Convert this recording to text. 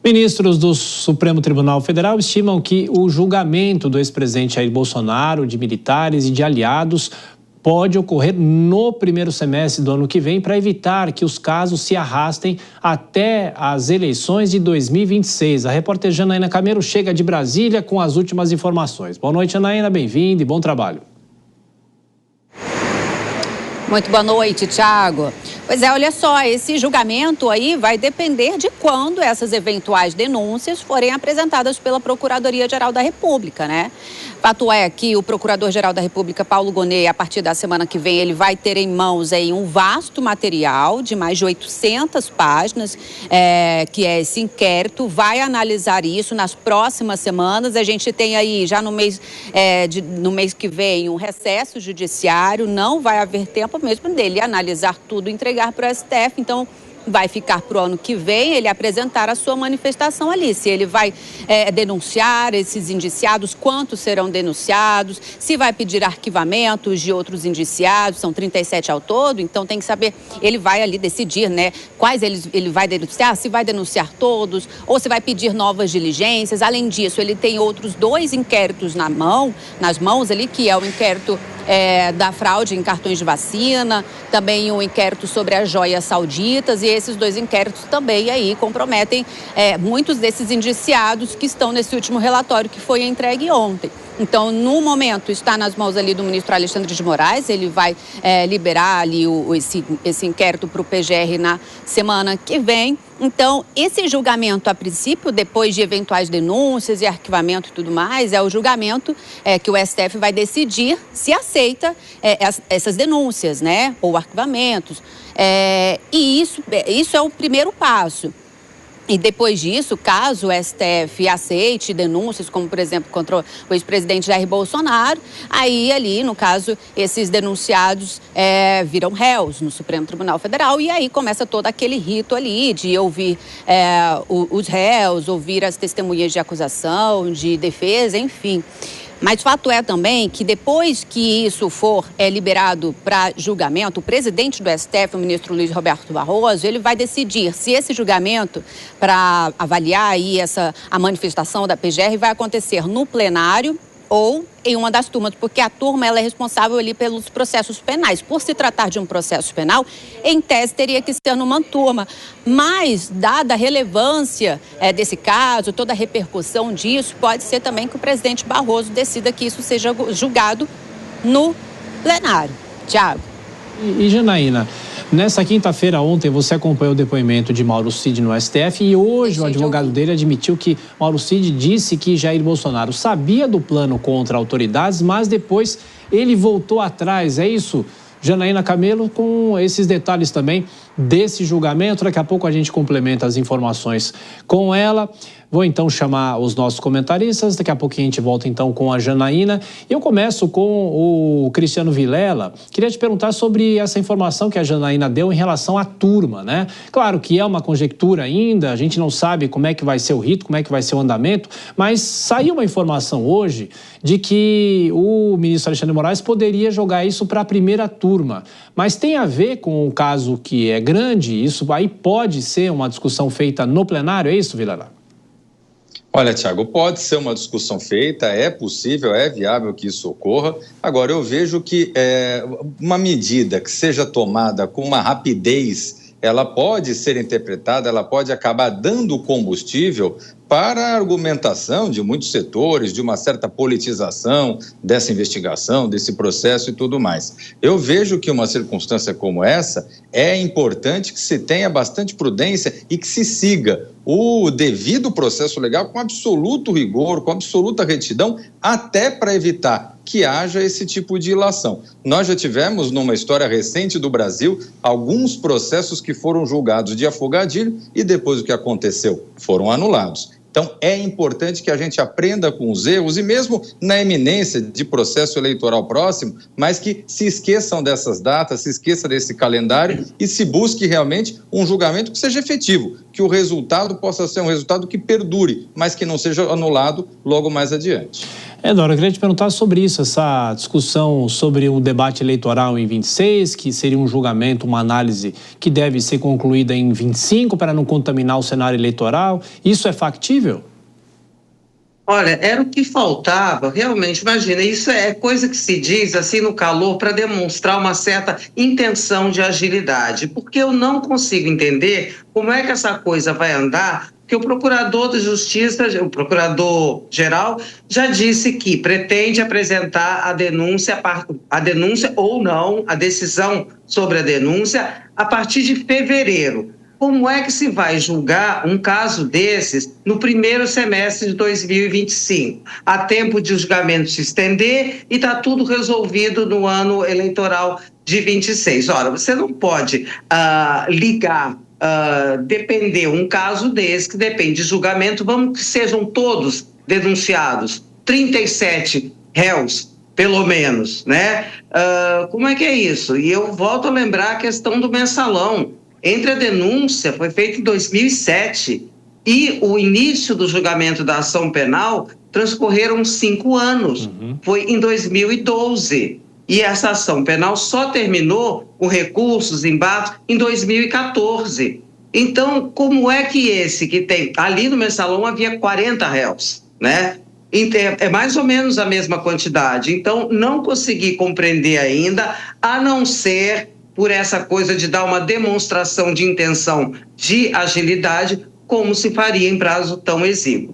Ministros do Supremo Tribunal Federal estimam que o julgamento do ex-presidente Jair Bolsonaro, de militares e de aliados, pode ocorrer no primeiro semestre do ano que vem para evitar que os casos se arrastem até as eleições de 2026. A repórter Janaína Camelo chega de Brasília com as últimas informações. Boa noite, Janaína, bem-vinda e bom trabalho. Muito boa noite, Thiago. Pois é, olha só, esse julgamento aí vai depender de quando essas eventuais denúncias forem apresentadas pela Procuradoria-Geral da República, né? Fato é que o Procurador-Geral da República, Paulo Gonet, a partir da semana que vem, ele vai ter em mãos aí um vasto material de mais de 800 páginas, que é esse inquérito, vai analisar isso nas próximas semanas. A gente tem aí já no mês que vem um recesso judiciário, não vai haver tempo mesmo dele analisar tudo e entregar para o STF, então vai ficar para o ano que vem ele apresentar a sua manifestação ali, se ele vai denunciar esses indiciados, quantos serão denunciados, se vai pedir arquivamentos de outros indiciados, são 37 ao todo, então tem que saber, ele vai ali decidir, né, quais ele vai denunciar, se vai denunciar todos, ou se vai pedir novas diligências. Além disso, ele tem outros 2 inquéritos nas mãos ali, que é o inquérito da fraude em cartões de vacina, também um inquérito sobre as joias sauditas, e esses 2 inquéritos também aí comprometem muitos desses indiciados que estão nesse último relatório que foi entregue ontem. Então, no momento, está nas mãos ali do ministro Alexandre de Moraes, ele vai liberar ali esse inquérito para o PGR na semana que vem. Então, esse julgamento, a princípio, depois de eventuais denúncias e arquivamento e tudo mais, é o julgamento que o STF vai decidir se aceita essas denúncias, né, ou arquivamentos. E isso é o primeiro passo. E depois disso, caso o STF aceite denúncias, como por exemplo contra o ex-presidente Jair Bolsonaro, aí ali, no caso, esses denunciados viram réus no Supremo Tribunal Federal, e aí começa todo aquele rito ali de ouvir os réus, ouvir as testemunhas de acusação, de defesa, enfim. Mas fato é também que depois que isso for liberado para julgamento, o presidente do STF, o ministro Luiz Roberto Barroso, ele vai decidir se esse julgamento, para avaliar aí a manifestação da PGR, vai acontecer no plenário ou em uma das turmas, porque a turma ela é responsável ali pelos processos penais. Por se tratar de um processo penal, em tese teria que ser numa turma. Mas, dada a relevância desse caso, toda a repercussão disso, pode ser também que o presidente Barroso decida que isso seja julgado no plenário. Tiago. E Janaína, nessa quinta-feira, ontem, você acompanhou o depoimento de Mauro Cid no STF e hoje o advogado dele admitiu que Mauro Cid disse que Jair Bolsonaro sabia do plano contra autoridades, mas depois ele voltou atrás. É isso, Janaína Camelo, com esses detalhes também desse julgamento. Daqui a pouco a gente complementa as informações com ela. Vou então chamar os nossos comentaristas, daqui a pouquinho a gente volta então com a Janaína. Eu começo com o Cristiano Vilela. Queria te perguntar sobre essa informação que a Janaína deu em relação à turma, né? Claro que é uma conjectura ainda, a gente não sabe como é que vai ser o rito, como é que vai ser o andamento, mas saiu uma informação hoje de que o ministro Alexandre de Moraes poderia jogar isso para a primeira turma. Mas tem a ver com o caso que é grande, isso aí pode ser uma discussão feita no plenário, é isso, Vilela? Olha, Thiago, pode ser uma discussão feita, é possível, é viável que isso ocorra. Agora, eu vejo que uma medida que seja tomada com uma rapidez, ela pode ser interpretada, ela pode acabar dando combustível para a argumentação de muitos setores, de uma certa politização dessa investigação, desse processo e tudo mais. Eu vejo que uma circunstância como essa é importante que se tenha bastante prudência e que se siga o devido processo legal com absoluto rigor, com absoluta retidão, até para evitar que haja esse tipo de ilação. Nós já tivemos, numa história recente do Brasil, alguns processos que foram julgados de afogadilho e depois o que aconteceu? Foram anulados. Então, é importante que a gente aprenda com os erros e mesmo na iminência de processo eleitoral próximo, mas que se esqueçam dessas datas, se esqueça desse calendário e se busque realmente um julgamento que seja efetivo, que o resultado possa ser um resultado que perdure, mas que não seja anulado logo mais adiante. Dora, eu queria te perguntar sobre isso, essa discussão sobre o debate eleitoral em 26, que seria um julgamento, uma análise que deve ser concluída em 25 para não contaminar o cenário eleitoral. Isso é factível? Olha, era o que faltava, realmente. Imagina, isso é coisa que se diz assim no calor para demonstrar uma certa intenção de agilidade, porque eu não consigo entender como é que essa coisa vai andar, porque o procurador da Justiça, o procurador-geral, já disse que pretende apresentar a denúncia ou não, a decisão sobre a denúncia, a partir de fevereiro. Como é que se vai julgar um caso desses no primeiro semestre de 2025? Há tempo de o julgamento se estender e está tudo resolvido no ano eleitoral de 26. Ora, você não pode depender um caso desse, que depende de julgamento, vamos que sejam todos denunciados, 37 réus, pelo menos, né? Como é que é isso? E eu volto a lembrar a questão do mensalão. Entre a denúncia, foi feita em 2007, e o início do julgamento da ação penal, transcorreram 5 anos. Foi em 2012. E essa ação penal só terminou com recursos, embates, em 2014. Então, como é que esse que tem... Ali no mensalão havia 40 réus, né? É mais ou menos a mesma quantidade. Então, não consegui compreender ainda, a não ser por essa coisa de dar uma demonstração de intenção de agilidade, como se faria em prazo tão exíguo.